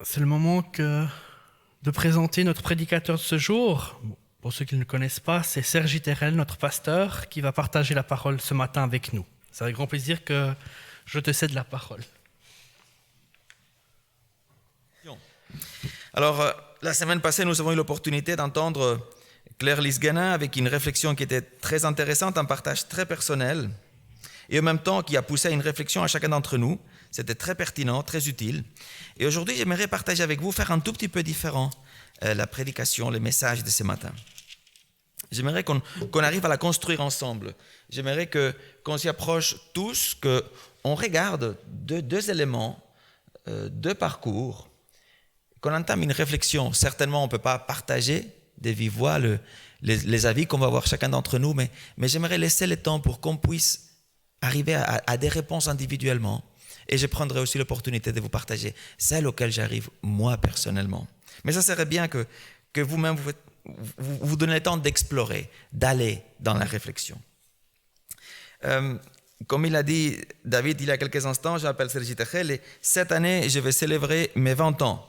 C'est le moment de présenter notre prédicateur de ce jour. Pour ceux qui ne le connaissent pas, c'est Sergi Terrel, notre pasteur, qui va partager la parole ce matin avec nous. C'est avec grand plaisir que je te cède la parole. Alors, la semaine passée, nous avons eu l'opportunité d'entendre Claire Lisganin avec une réflexion qui était très intéressante, un partage très personnel, et en même temps qui a poussé à une réflexion à chacun d'entre nous. C'était très pertinent, très utile. Et aujourd'hui, j'aimerais partager avec vous, faire un tout petit peu différent la prédication, le message de ce matin. J'aimerais qu'on arrive à la construire ensemble. J'aimerais qu'on s'y approche tous, qu'on regarde deux éléments, deux parcours, qu'on entame une réflexion. Certainement, on ne peut pas partager de vive voix les avis qu'on va avoir chacun d'entre nous, mais j'aimerais laisser le temps pour qu'on puisse arriver à des réponses individuellement. Et je prendrai aussi l'opportunité de vous partager celles auxquelles j'arrive moi personnellement. Mais ça serait bien que vous-même vous donnez le temps d'explorer, d'aller dans la réflexion. Comme il a dit David il y a quelques instants, je m'appelle Sergi Terrel et cette année je vais célébrer mes 20 ans.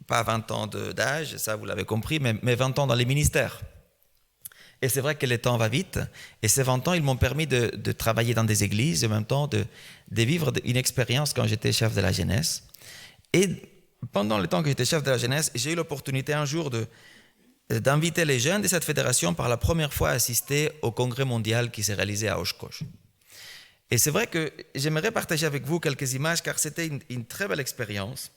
Pas 20 ans d'âge, ça vous l'avez compris, mais mes 20 ans dans les ministères. Et c'est vrai que le temps va vite, et ces 20 ans, ils m'ont permis de travailler dans des églises, et en même temps de vivre une expérience quand j'étais chef de la jeunesse. Et pendant le temps que j'étais chef de la jeunesse, j'ai eu l'opportunité un jour d'inviter les jeunes de cette fédération par la première fois à assister au congrès mondial qui s'est réalisé à Oshkosh. Et c'est vrai que j'aimerais partager avec vous quelques images, car c'était une très belle expérience.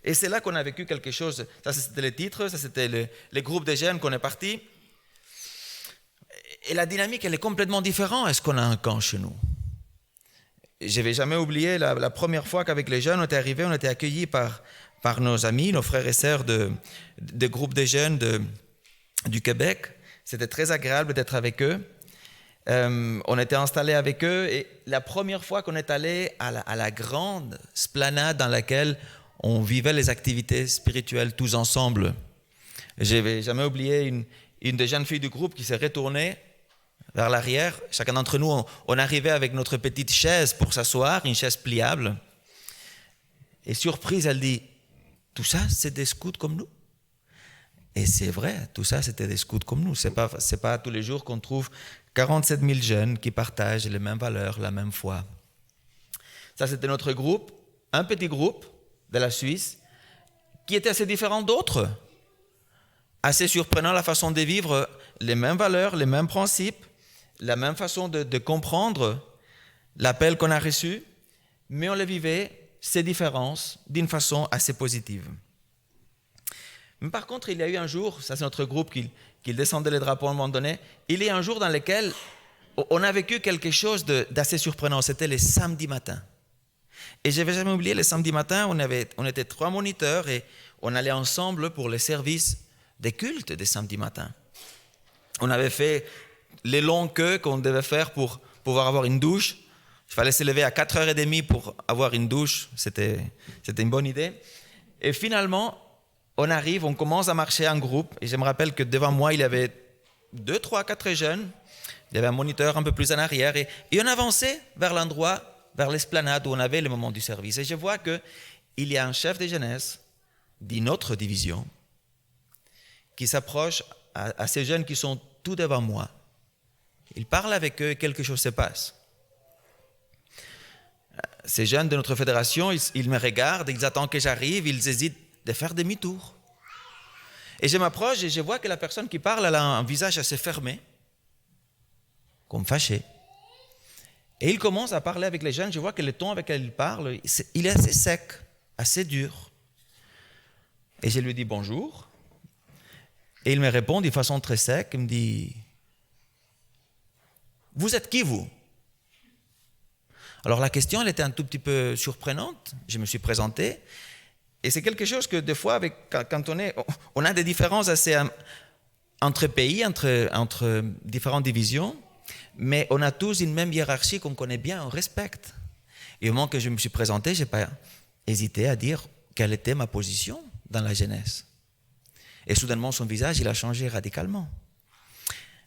Et c'est là qu'on a vécu quelque chose. Ça, c'était le titre, ça, c'était le groupe de jeunes qu'on est parti. Et la dynamique, elle est complètement différente. Est-ce qu'on a un camp chez nous? Je ne vais jamais oublier la première fois qu'avec les jeunes, on était arrivés, on était accueillis par nos amis, nos frères et sœurs de groupes de jeunes du Québec. C'était très agréable d'être avec eux. On était installés avec eux. Et la première fois qu'on est allé à la grande esplanade dans laquelle on vivait les activités spirituelles tous ensemble, je ne vais jamais oublier une des jeunes filles du groupe qui s'est retournée vers l'arrière. Chacun d'entre nous, on arrivait avec notre petite chaise pour s'asseoir, une chaise pliable. Et surprise, elle dit, « Tout ça, c'est des scouts comme nous ?» Et c'est vrai, tout ça, c'était des scouts comme nous. C'est pas tous les jours qu'on trouve 47 000 jeunes qui partagent les mêmes valeurs, la même foi. Ça, c'était notre groupe, un petit groupe de la Suisse, qui était assez différent d'autres. Assez surprenant la façon de vivre, les mêmes valeurs, les mêmes principes, la même façon de comprendre l'appel qu'on a reçu, mais on les vivait, ces différences, d'une façon assez positive. Mais par contre, il y a eu un jour, ça c'est notre groupe qui descendait les drapeaux à un moment donné, il y a un jour dans lequel on a vécu quelque chose d'assez surprenant, c'était les samedis matins. Et je ne vais jamais oublier, les samedis matins, on était 3 moniteurs et on allait ensemble pour les services des cultes des samedis matins. On avait fait les longues queues qu'on devait faire pour pouvoir avoir une douche. Il fallait se lever à 4h30 pour avoir une douche. C'était une bonne idée. Et finalement, on arrive, on commence à marcher en groupe. Et je me rappelle que devant moi, il y avait 2, 3, 4 jeunes. Il y avait un moniteur un peu plus en arrière. Et on avançait vers l'endroit, vers l'esplanade où on avait le moment du service. Et je vois qu'il y a un chef de jeunesse d'une autre division qui s'approche à ces jeunes qui sont tout devant moi. Il parle avec eux et quelque chose se passe. Ces jeunes de notre fédération, ils me regardent, ils attendent que j'arrive, ils hésitent de faire demi-tour. Et je m'approche et je vois que la personne qui parle, elle a un visage assez fermé, comme fâché. Et il commence à parler avec les jeunes, je vois que le ton avec lequel il parle, il est assez sec, assez dur. Et je lui dis bonjour. Et il me répond de façon très sec, il me dit « Vous êtes qui, vous ?» Alors la question, elle était un tout petit peu surprenante. Je me suis présenté. Et c'est quelque chose que des fois, quand on a des différences assez entre pays, entre différentes divisions, mais on a tous une même hiérarchie qu'on connaît bien, on respecte. Et au moment que je me suis présenté, je n'ai pas hésité à dire quelle était ma position dans la jeunesse. Et soudainement, son visage, il a changé radicalement.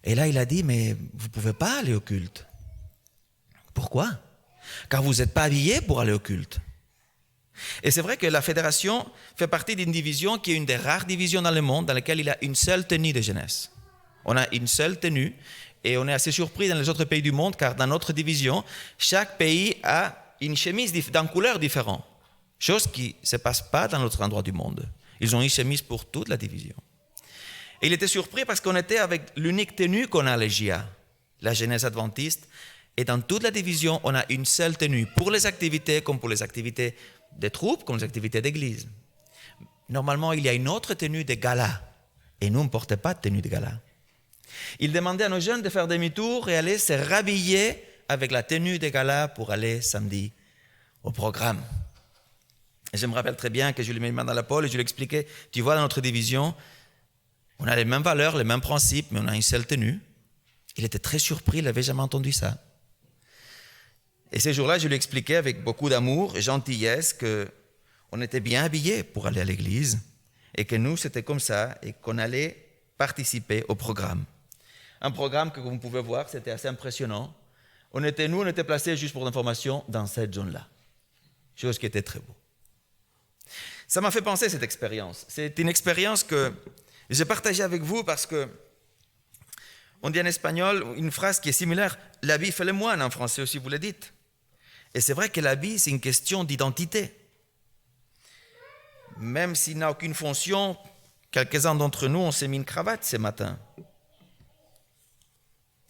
Et là, il a dit, mais vous ne pouvez pas aller au culte. Pourquoi? Car vous n'êtes pas habillé pour aller au culte. Et c'est vrai que la fédération fait partie d'une division qui est une des rares divisions dans le monde dans laquelle il y a une seule tenue de jeunesse. On a une seule tenue et on est assez surpris dans les autres pays du monde car dans notre division, chaque pays a une chemise d'une couleur différente. Chose qui ne se passe pas dans l'autre endroit du monde. Ils ont une chemise pour toute la division. Et il était surpris parce qu'on était avec l'unique tenue qu'on a à l'EGIA, la jeunesse adventiste. Et dans toute la division, on a une seule tenue pour les activités comme pour les activités des troupes, comme les activités d'église. Normalement, il y a une autre tenue de gala. Et nous, on ne portait pas de tenue de gala. Il demandait à nos jeunes de faire demi-tour et aller se rhabiller avec la tenue de gala pour aller samedi au programme. Et je me rappelle très bien que je lui mis les mains dans la pole et je lui expliquais, tu vois, dans notre division, on a les mêmes valeurs, les mêmes principes, mais on a une seule tenue. Il était très surpris, il n'avait jamais entendu ça. Et ces jours-là, je lui expliquais avec beaucoup d'amour et gentillesse qu'on était bien habillés pour aller à l'église et que nous, c'était comme ça et qu'on allait participer au programme. Un programme que, comme vous pouvez voir, c'était assez impressionnant. On était placés, juste pour l'information, dans cette zone-là. Chose qui était très beau. Ça m'a fait penser cette expérience. C'est une expérience que j'ai partagée avec vous parce que on dit en espagnol une phrase qui est similaire. L'habit fait le moine en français aussi, vous le dites. Et c'est vrai que l'habit, c'est une question d'identité. Même s'il n'a aucune fonction, quelques-uns d'entre nous, on s'est mis une cravate ce matin.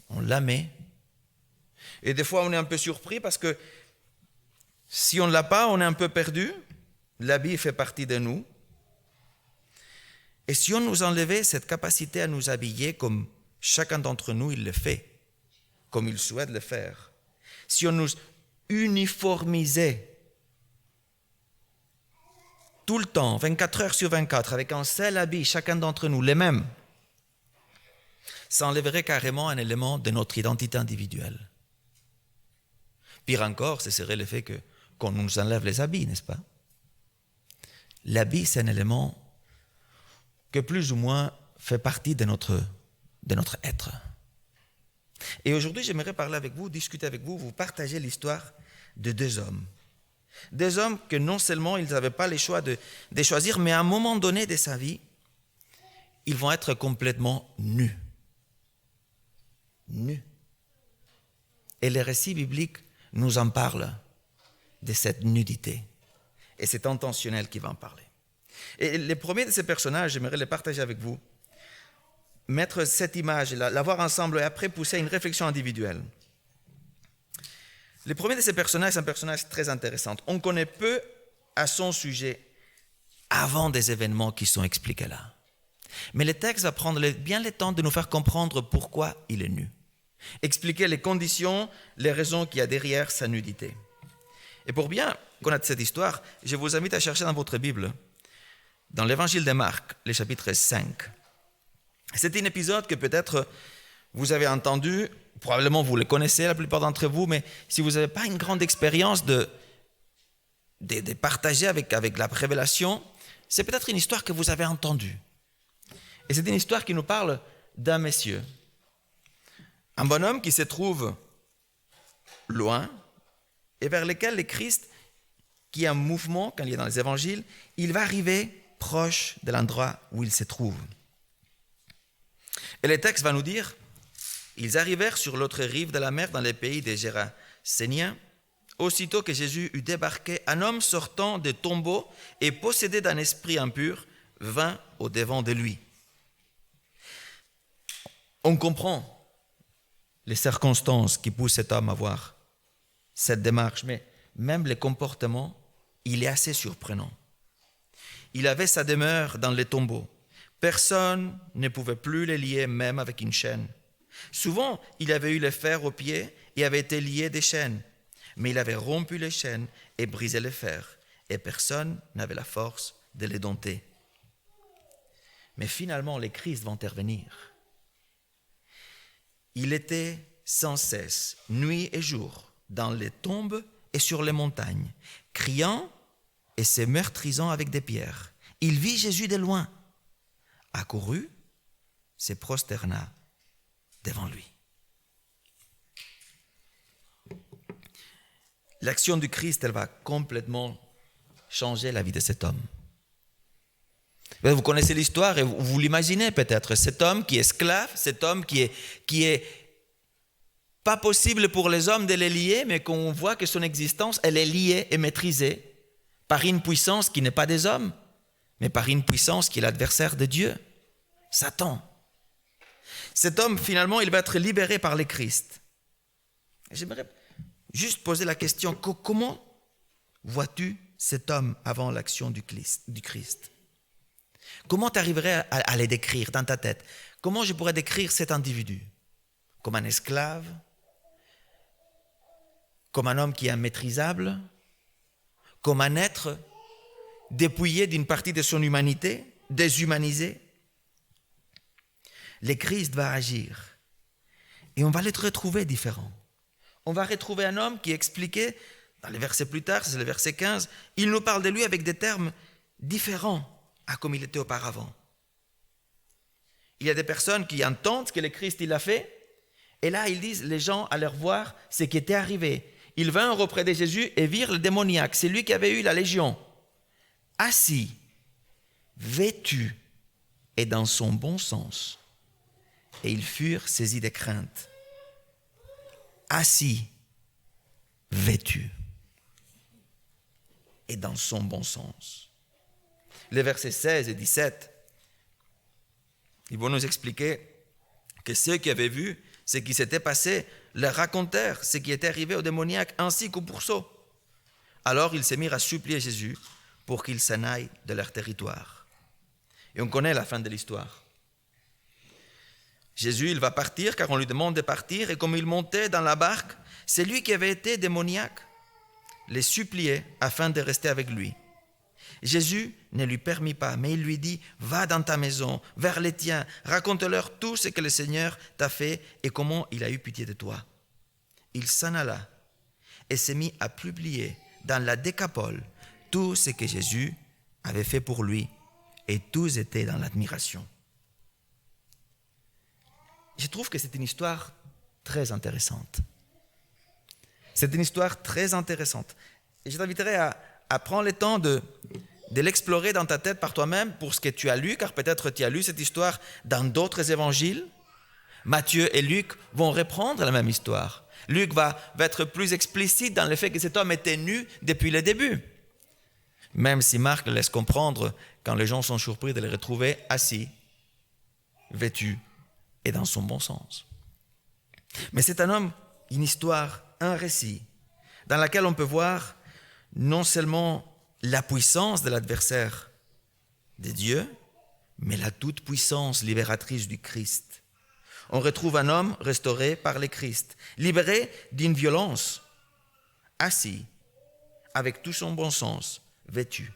On la met. Et des fois, on est un peu surpris parce que si on ne l'a pas, on est un peu perdu. L'habit fait partie de nous. Et si on nous enlevait cette capacité à nous habiller comme chacun d'entre nous, il le fait, comme il souhaite le faire. Si on nous uniformisait tout le temps, 24 heures sur 24, avec un seul habit, chacun d'entre nous, les mêmes, ça enlèverait carrément un élément de notre identité individuelle. Pire encore, ce serait le fait qu'on nous enlève les habits, n'est-ce pas? L'habit, c'est un élément que plus ou moins fait partie de notre être. Et aujourd'hui, j'aimerais parler avec vous, discuter avec vous, vous partager l'histoire de deux hommes. Des hommes que non seulement ils n'avaient pas le choix de choisir, mais à un moment donné de sa vie, ils vont être complètement nus. Nus. Et les récits bibliques nous en parlent de cette nudité. Et c'est intentionnel qui va en parler. Et les premiers de ces personnages, j'aimerais les partager avec vous. Mettre cette image, la voir ensemble et après pousser à une réflexion individuelle. Le premier de ces personnages, c'est un personnage très intéressant. On connaît peu à son sujet avant des événements qui sont expliqués là. Mais le texte va prendre bien le temps de nous faire comprendre pourquoi il est nu. Expliquer les conditions, les raisons qu'il y a derrière sa nudité. Et pour bien connaître cette histoire, je vous invite à chercher dans votre Bible, dans l'évangile de Marc, le chapitre 5. C'est un épisode que peut-être vous avez entendu, probablement vous le connaissez la plupart d'entre vous, mais si vous n'avez pas une grande expérience de partager avec la révélation, c'est peut-être une histoire que vous avez entendue. Et c'est une histoire qui nous parle d'un monsieur, un bonhomme qui se trouve loin et vers lequel le Christ, qui est un mouvement, quand il est dans les évangiles, il va arriver proche de l'endroit où il se trouve. Et le texte va nous dire, ils arrivèrent sur l'autre rive de la mer dans les pays des Géraséniens. Aussitôt que Jésus eut débarqué, un homme sortant des tombeaux et possédé d'un esprit impur vint au-devant de lui. On comprend les circonstances qui poussent cet homme à avoir cette démarche, mais même le comportement, il est assez surprenant. Il avait sa demeure dans les tombeaux. Personne ne pouvait plus les lier, même avec une chaîne. Souvent, il avait eu les fers aux pieds et avait été lié des chaînes. Mais il avait rompu les chaînes et brisé les fers, et personne n'avait la force de les dompter. Mais finalement, les Christ vont intervenir. Il était sans cesse, nuit et jour, dans les tombes et sur les montagnes, criant et se meurtrisant avec des pierres. Il vit Jésus de loin, accourut, se prosterna devant lui. L'action du Christ, elle va complètement changer la vie de cet homme. Vous connaissez l'histoire et vous l'imaginez peut-être. Cet homme qui est esclave, cet homme qui est pas possible pour les hommes de les lier, mais qu'on voit que son existence, elle est liée et maîtrisée par une puissance qui n'est pas des hommes, mais par une puissance qui est l'adversaire de Dieu, Satan. Cet homme, finalement, il va être libéré par le Christ. J'aimerais juste poser la question, comment vois-tu cet homme avant l'action du Christ? Comment tu arriverais à le décrire dans ta tête? Comment je pourrais décrire cet individu? Comme un esclave? Comme un homme qui est immaîtrisable? Comme un être dépouillé d'une partie de son humanité, déshumanisé? Le Christ va agir et on va le retrouver différent. On va retrouver un homme qui expliquait, dans les versets plus tard, c'est le verset 15, il nous parle de lui avec des termes différents à comme il était auparavant. Il y a des personnes qui entendent ce que le Christ il a fait, et là ils disent, les gens allaient voir ce qui était arrivé. Ils vinrent auprès de Jésus et virent le démoniaque, c'est lui qui avait eu la légion, assis, vêtu et dans son bon sens. Et ils furent saisis de crainte. Assis, vêtu et dans son bon sens. Les versets 16 et 17, ils vont nous expliquer que ceux qui avaient vu ce qui s'était passé leur racontèrent ce qui était arrivé au démoniaque ainsi qu'au pourceau. Alors ils se mirent à supplier Jésus pour qu'il s'en aille de leur territoire. Et on connaît la fin de l'histoire. Jésus, il va partir car on lui demande de partir et comme il montait dans la barque, c'est lui qui avait été démoniaque, les suppliait afin de rester avec lui. Jésus ne lui permit pas, mais il lui dit, va dans ta maison, vers les tiens, raconte-leur tout ce que le Seigneur t'a fait et comment il a eu pitié de toi. Il s'en alla et s'est mis à publier dans la Décapole tout ce que Jésus avait fait pour lui et tous étaient dans l'admiration. Je trouve que c'est une histoire très intéressante. C'est une histoire très intéressante. Et je t'inviterai à prendre le temps de l'explorer dans ta tête par toi-même pour ce que tu as lu, car peut-être tu as lu cette histoire dans d'autres évangiles. Matthieu et Luc vont reprendre la même histoire. Luc va être plus explicite dans le fait que cet homme était nu depuis le début. Même si Marc laisse comprendre quand les gens sont surpris de le retrouver assis, vêtu et dans son bon sens. Mais c'est un homme, une histoire, un récit, dans lequel on peut voir non seulement la puissance de l'adversaire de Dieu, mais la toute-puissance libératrice du Christ. On retrouve un homme restauré par le Christ, libéré d'une violence, assis, avec tout son bon sens, vêtu.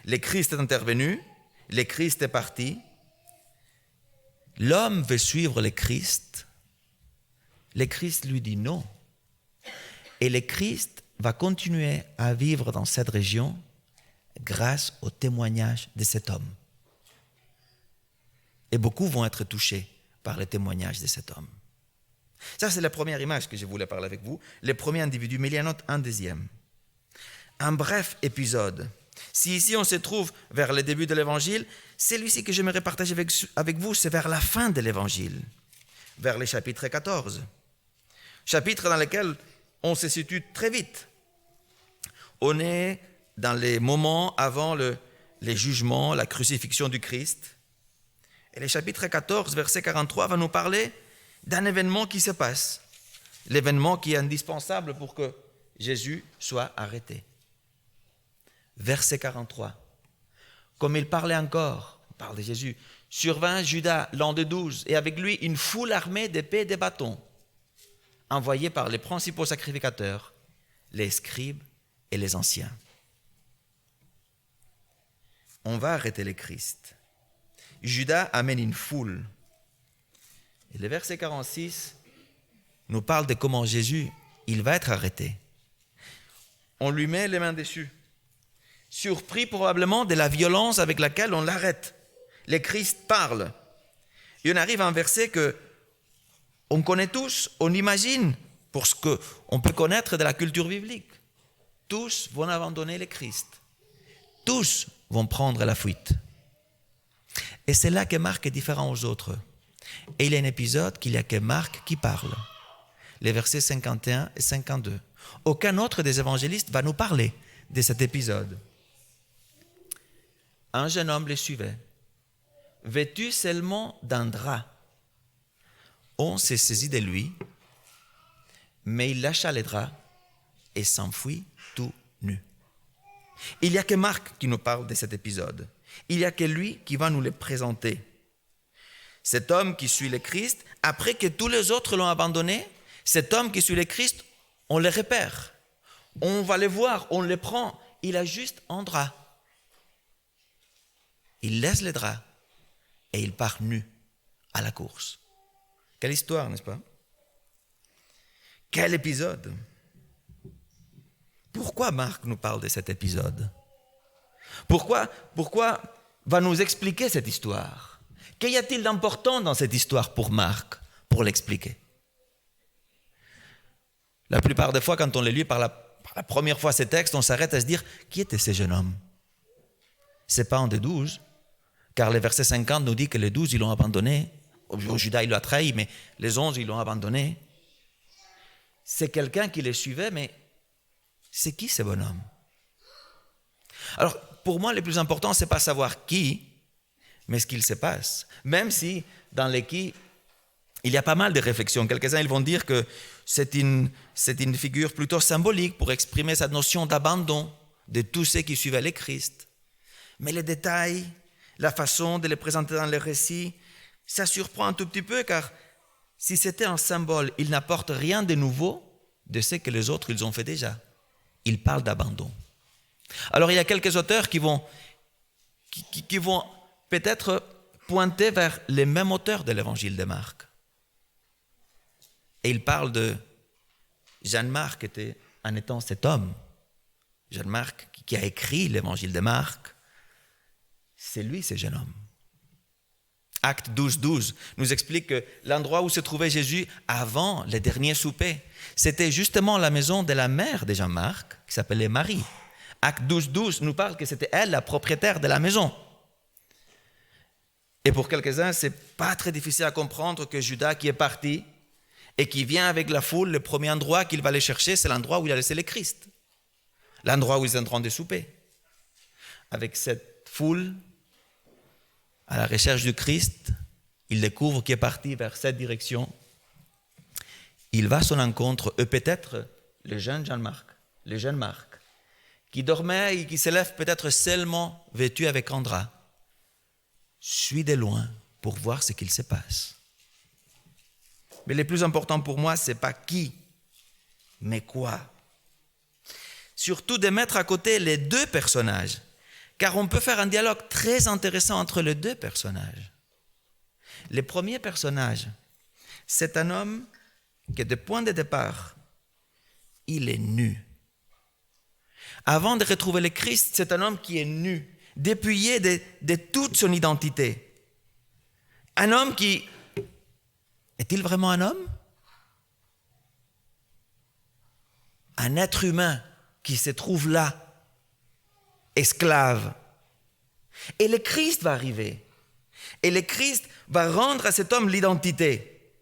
Le Christ est intervenu, le Christ est parti. L'homme veut suivre le Christ lui dit non. Et le Christ va continuer à vivre dans cette région grâce au témoignage de cet homme. Et beaucoup vont être touchés par le témoignage de cet homme. Ça, c'est la première image que je voulais parler avec vous, le premier individu, mais il y en a un deuxième. Un bref épisode. Si ici on se trouve vers le début de l'évangile, celui-ci que j'aimerais partager avec vous, c'est vers la fin de l'évangile, vers le chapitre 14. Chapitre dans lequel on se situe très vite. On est dans les moments avant les jugements, la crucifixion du Christ. Et le chapitre 14, verset 43, va nous parler d'un événement qui se passe. L'événement qui est indispensable pour que Jésus soit arrêté. Verset 43. Comme il parlait encore, on parle de Jésus, survint Judas, l'un des 12, et avec lui une foule armée d'épées et de bâtons, envoyés par les principaux sacrificateurs, les scribes et les anciens. On va arrêter le Christ. Judas amène une foule. Et le verset 46 nous parle de comment Jésus, il va être arrêté. On lui met les mains dessus. Surpris probablement de la violence avec laquelle on l'arrête. Le Christ parle. Et on arrive à un verset que on connaît tous, on imagine, pour ce qu'on peut connaître de la culture biblique. Tous vont abandonner le Christ. tous vont prendre la fuite. Et c'est là que Marc est différent aux autres. Et il y a un épisode qu'il n'y a que Marc qui parle. Les versets 51 et 52. Aucun autre des évangélistes va nous parler de cet épisode. Un jeune homme les suivait, vêtu seulement d'un drap. On s'est saisi de lui, mais il lâcha les draps et s'enfuit tout nu. Il n'y a que Marc qui nous parle de cet épisode. Il n'y a que lui qui va nous le présenter. Cet homme qui suit le Christ, après que tous les autres l'ont abandonné, cet homme qui suit le Christ, on le repère. On va le voir, on le prend. Il a juste un drap. Il laisse les draps et il part nu à la course. Quelle histoire, n'est-ce pas? Quel épisode! Pourquoi Marc nous parle de cet épisode? Pourquoi va nous expliquer cette histoire? Qu'y a-t-il d'important dans cette histoire pour Marc, pour l'expliquer? La plupart des fois, quand on les lit par la première fois ces textes, on s'arrête à se dire, qui était ce jeune homme? C'est pas un des 12, car le verset 50 nous dit que les 12, ils l'ont abandonné. Judas, il l'a trahi, mais les 11, ils l'ont abandonné. C'est quelqu'un qui les suivait, mais c'est qui ce bonhomme? Alors, pour moi, le plus important, ce n'est pas savoir qui, mais ce qu'il se passe. Même si, dans les qui, il y a pas mal de réflexions. Quelques-uns ils vont dire que c'est une figure plutôt symbolique pour exprimer cette notion d'abandon de tous ceux qui suivaient le Christ. Mais les détails, la façon de les présenter dans le récit, ça surprend un tout petit peu, car si c'était un symbole, il n'apporte rien de nouveau de ce que les autres ils ont fait déjà. Il parle d'abandon. Alors il y a quelques auteurs qui vont peut-être pointer vers les mêmes auteurs de l'évangile de Marc. Et il parle de Jean-Marc en étant cet homme. Jean-Marc qui a écrit l'évangile de Marc, c'est lui ce jeune homme. Acte 12 nous explique que l'endroit où se trouvait Jésus avant le dernier souper, c'était justement la maison de la mère de Jean-Marc, qui s'appelait Marie. Acte 12 nous parle que c'était elle la propriétaire de la maison. Et pour quelques-uns, ce n'est pas très difficile à comprendre que Judas qui est parti et qui vient avec la foule, le premier endroit qu'il va aller chercher, c'est l'endroit où il a laissé le Christ. L'endroit où ils sont en train de souper. Avec cette foule, à la recherche du Christ, il découvre qu'il est parti vers cette direction. Il va à son encontre, et peut-être le jeune Jean-Marc, le jeune Marc, qui dormait et qui se lève peut-être seulement vêtu avec un drap, suit de loin pour voir ce qu'il se passe. Mais le plus important pour moi, ce n'est pas qui, mais quoi. Surtout de mettre à côté les deux personnages, car on peut faire un dialogue très intéressant entre les deux personnages. Le premier personnage, c'est un homme qui, de point de départ, il est nu. Avant de retrouver le Christ, c'est un homme qui est nu, dépouillé de toute son identité. Un homme qui... Est-il vraiment un homme? Un être humain qui se trouve là, esclave. Et le Christ va arriver. Et le Christ va rendre à cet homme l'identité.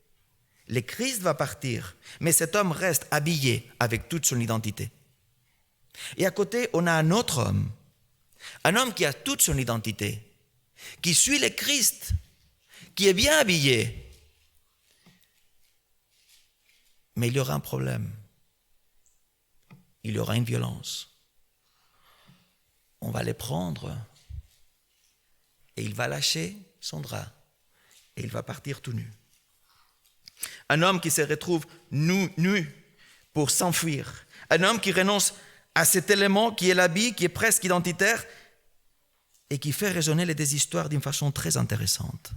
Le Christ va partir, mais cet homme reste habillé avec toute son identité. Et à côté, on a un autre homme. Un homme qui a toute son identité, qui suit le Christ, qui est bien habillé. Mais il y aura un problème. Il y aura une violence. On va les prendre et il va lâcher son drap et il va partir tout nu. Un homme qui se retrouve nu pour s'enfuir. Un homme qui renonce à cet élément qui est l'habit, qui est presque identitaire et qui fait résonner les deux histoires d'une façon très intéressante.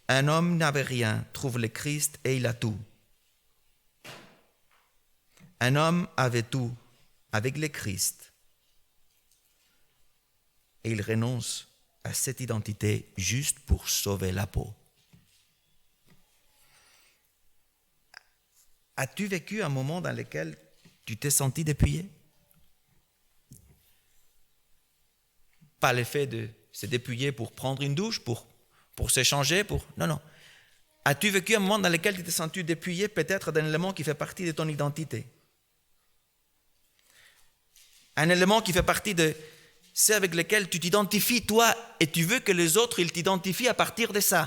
Un homme n'avait rien, trouve le Christ et il a tout. Un homme avait tout avec le Christ et il renonce à cette identité juste pour sauver la peau. As-tu vécu un moment dans lequel tu t'es senti dépouillé? pas le fait de se dépouiller pour prendre une douche, pour s'échanger, Non. As-tu vécu un moment dans lequel tu t'es senti dépouillé peut-être d'un élément qui fait partie de ton identité? Un élément qui fait partie de ceux avec lesquels tu t'identifies toi et tu veux que les autres ils t'identifient à partir de ça.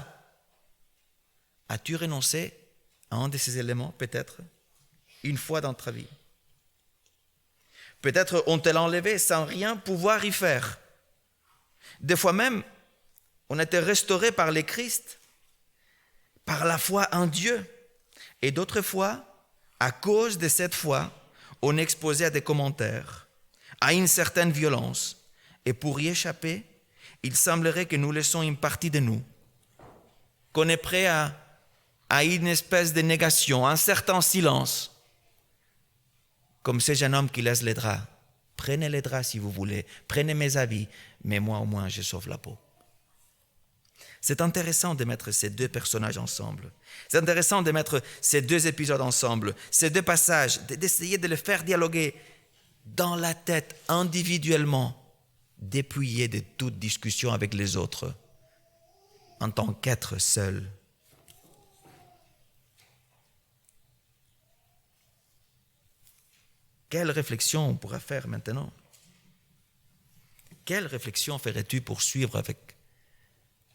As-tu renoncé à un de ces éléments peut-être une fois dans ta vie? Peut-être on te l'a enlevé sans rien pouvoir y faire. Des fois même, on a été restauré par le Christ, par la foi en Dieu. Et d'autres fois, à cause de cette foi, on est exposé à des commentaires, à une certaine violence. Et pour y échapper, il semblerait que nous laissons une partie de nous, qu'on est prêt à une espèce de négation, un certain silence. Comme ces jeunes hommes qui laissent les draps. Prenez les draps si vous voulez, prenez mes habits, mais moi au moins je sauve la peau. C'est intéressant de mettre ces deux personnages ensemble. C'est intéressant de mettre ces deux épisodes ensemble, ces deux passages, d'essayer de les faire dialoguer dans la tête individuellement, dépouillés de toute discussion avec les autres, en tant qu'être seul. Quelle réflexion on pourra faire maintenant? Quelle réflexion ferais-tu pour suivre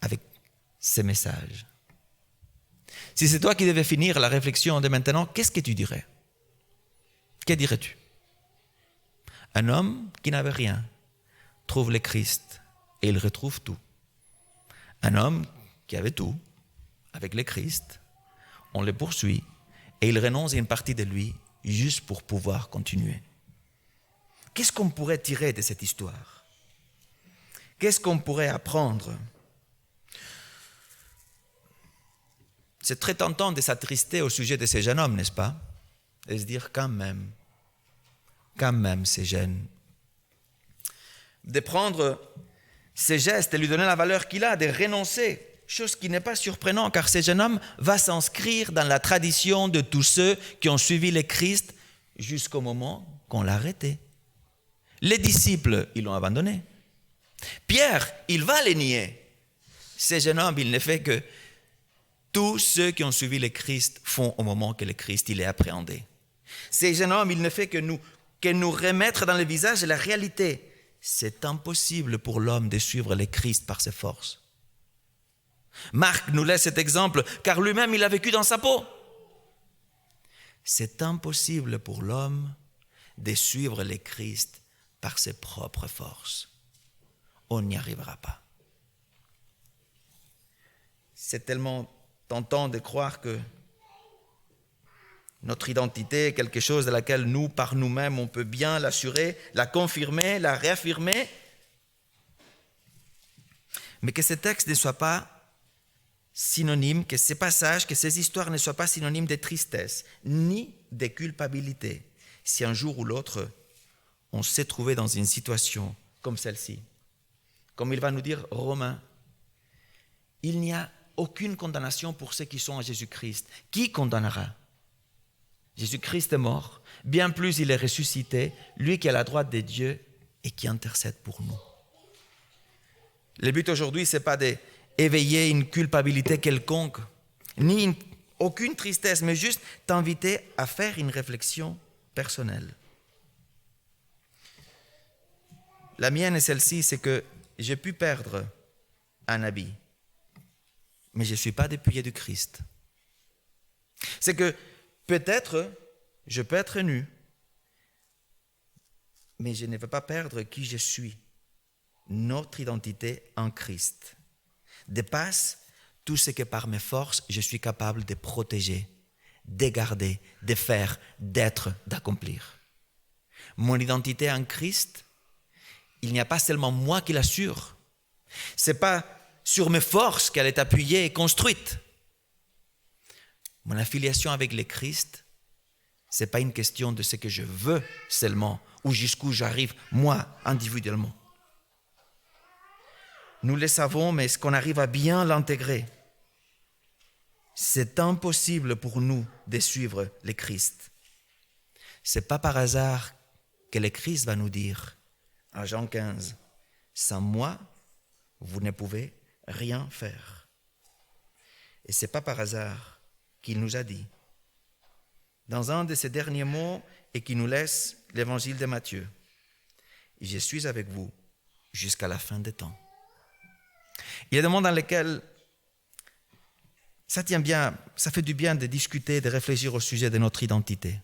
avec ces messages? Si c'est toi qui devais finir la réflexion de maintenant, qu'est-ce que tu dirais? Que dirais-tu? Un homme qui n'avait rien trouve le Christ et il retrouve tout. Un homme qui avait tout, avec le Christ, on le poursuit et il renonce à une partie de lui juste pour pouvoir continuer. Qu'est-ce qu'on pourrait tirer de cette histoire? Qu'est-ce qu'on pourrait apprendre? C'est très tentant de s'attrister au sujet de ces jeunes hommes, n'est-ce pas? Et se dire quand même, ces jeunes. De prendre ces gestes et lui donner la valeur qu'il a, de renoncer, chose qui n'est pas surprenante, car ce jeune homme va s'inscrire dans la tradition de tous ceux qui ont suivi le Christ jusqu'au moment qu'on l'a arrêté. Les disciples, ils l'ont abandonné. Pierre, il va les nier. Ce jeune homme, il ne fait que tous ceux qui ont suivi le Christ font au moment que le Christ il est appréhendé. Ce jeune homme, il ne fait que nous remettre dans le visage la réalité. C'est impossible pour l'homme de suivre le Christ par ses forces. Marc nous laisse cet exemple, car lui-même il a vécu dans sa peau. C'est impossible pour l'homme de suivre le Christ par ses propres forces. On n'y arrivera pas. C'est tellement tentant de croire que notre identité est quelque chose de laquelle nous, par nous-mêmes, on peut bien l'assurer, la confirmer, la réaffirmer, mais que ce texte ne soit pas synonyme, que ces passages, que ces histoires ne soient pas synonymes de tristesse, ni de culpabilité, si un jour ou l'autre, on s'est trouvé dans une situation comme celle-ci. Comme il va nous dire Romains, il n'y a aucune condamnation pour ceux qui sont en Jésus-Christ. Qui condamnera? Jésus-Christ est mort, bien plus il est ressuscité, lui qui est à la droite de Dieu et qui intercède pour nous. Le but aujourd'hui, ce n'est pas d'éveiller une culpabilité quelconque, ni aucune tristesse, mais juste t'inviter à faire une réflexion personnelle. La mienne est celle-ci, c'est que j'ai pu perdre un habit, mais je ne suis pas dépouillé du Christ. C'est que peut-être je peux être nu, mais je ne veux pas perdre qui je suis. Notre identité en Christ dépasse tout ce que par mes forces je suis capable de protéger, de garder, de faire, d'être, d'accomplir. Mon identité en Christ, il n'y a pas seulement moi qui l'assure. Ce n'est pas sur mes forces qu'elle est appuyée et construite. Mon affiliation avec le Christ, ce n'est pas une question de ce que je veux seulement ou jusqu'où j'arrive, moi, individuellement. Nous le savons, mais est-ce qu'on arrive à bien l'intégrer? C'est impossible pour nous de suivre le Christ. Ce n'est pas par hasard que le Christ va nous dire, à Jean 15, Sans moi, vous ne pouvez rien faire. Et ce n'est pas par hasard qu'il nous a dit, dans un de ses derniers mots, et qui nous laisse l'évangile de Matthieu, « Je suis avec vous jusqu'à la fin des temps. » Il y a des moments dans lesquels ça fait du bien de discuter, de réfléchir au sujet de notre identité.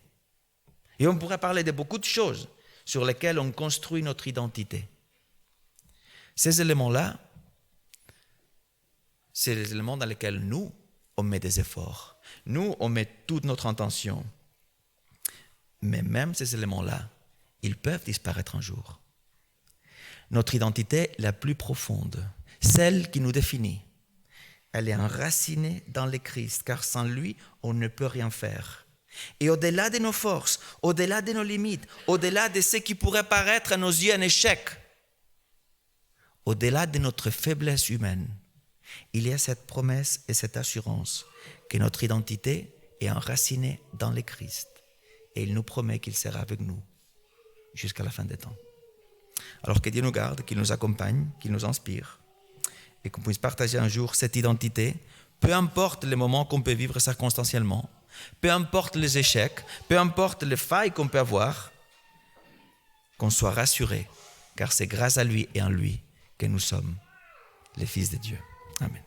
Et on pourrait parler de beaucoup de choses sur lesquelles on construit notre identité. Ces éléments-là, c'est les éléments dans lesquels nous, on met des efforts. Nous, on met toute notre intention. Mais même ces éléments-là, ils peuvent disparaître un jour. Notre identité la plus profonde, celle qui nous définit, elle est enracinée dans le Christ, car sans lui, on ne peut rien faire. Et au-delà de nos forces, au-delà de nos limites, au-delà de ce qui pourrait paraître à nos yeux un échec, au-delà de notre faiblesse humaine, il y a cette promesse et cette assurance que notre identité est enracinée dans le Christ. Et il nous promet qu'il sera avec nous jusqu'à la fin des temps. Alors que Dieu nous garde, qu'il nous accompagne, qu'il nous inspire, et qu'on puisse partager un jour cette identité, peu importe les moments qu'on peut vivre circonstanciellement, peu importe les échecs, peu importe les failles qu'on peut avoir, qu'on soit rassuré, car c'est grâce à lui et en lui que nous sommes les fils de Dieu. Amen.